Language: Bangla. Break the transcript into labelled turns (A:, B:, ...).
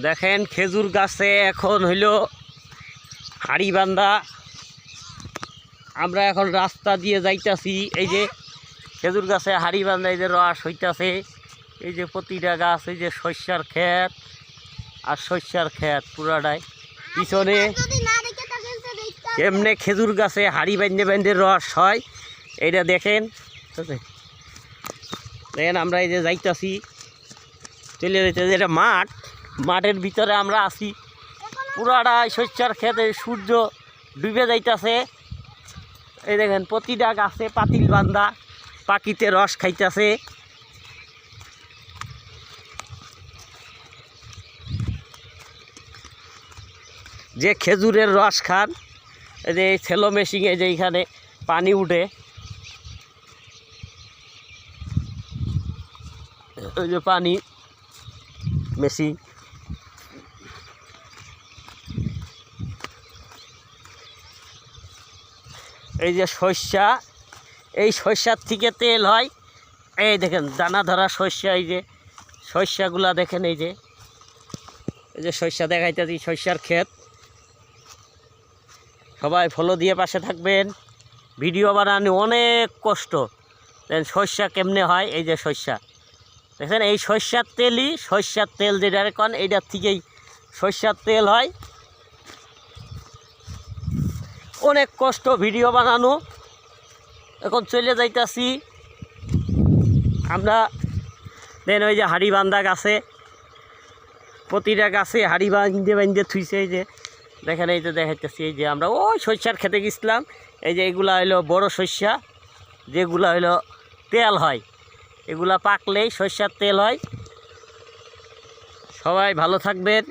A: দেখেন খেজুর গাছে এখন হইল হাড়ি বান্ধা। আমরা এখন রাস্তা দিয়ে যাইতাছি। এই যে খেজুর গাছে হাড়ি বান্ধা, এই যে রস হইতাছে। এই যে প্রতিটা গাছ, এই যে শস্যার ক্ষেত আর শস্যার ক্ষেত পুরাটাই। পিছনে এমনি খেজুর গাছে হাড়ি বান্ধে বান্ধে রস হয়, এইটা দেখেন। দেখেন আমরা এই যে যাইতাছি, চলে যাইতেছি। এটা মাঠ, মাঠের ভিতরে আমরা আছি। পুরাটাই শস্যার ক্ষেতে সূর্য ডুবে যাইতাছে। এই দেখেন প্রতিটা গাছে পাতিল বান্ধা, পাখিতে রস খাইতেছে। যে খেজুরের রস খান, এই যে সেলো মেশিনে যে এইখানে পানি উঠে, ওই যে পানি মেশিন। এই যে শস্যা, এই শস্যার থেকে তেল হয়। এই দেখেন দানা ধরা শস্যা, এই যে শস্যাগুলা দেখেন। এই যে শস্যা দেখাইতেছি, শস্যার ক্ষেত। সবাই ফলো দিয়ে পাশে থাকবেন। ভিডিও বানানো অনেক কষ্ট। শস্যা কেমনে হয়, এই যে শস্যা দেখেন। এই শস্যার তেলই, শস্যার তেল যেটা কন, এইটার থেকেই শস্যার তেল হয়। অনেক কষ্ট ভিডিও বানানো। এখন চলে যাইতাছি আমরা। দেন ওই যে হাড়ি বান্ধা গাছে, প্রতিটা গাছে হাড়ি বান্ধে বান্ধে থুইছে। এই যে দেখেন, এই যে দেখাইতেছি। এই যে আমরা ওই শস্যার খেতে গেছিলাম। এই যে এগুলা হইলো বড় শস্যা, যেগুলা হইলো তেল হয়। এগুলা পাকলেই শস্যার তেল হয়। সবাই ভালো থাকবেন।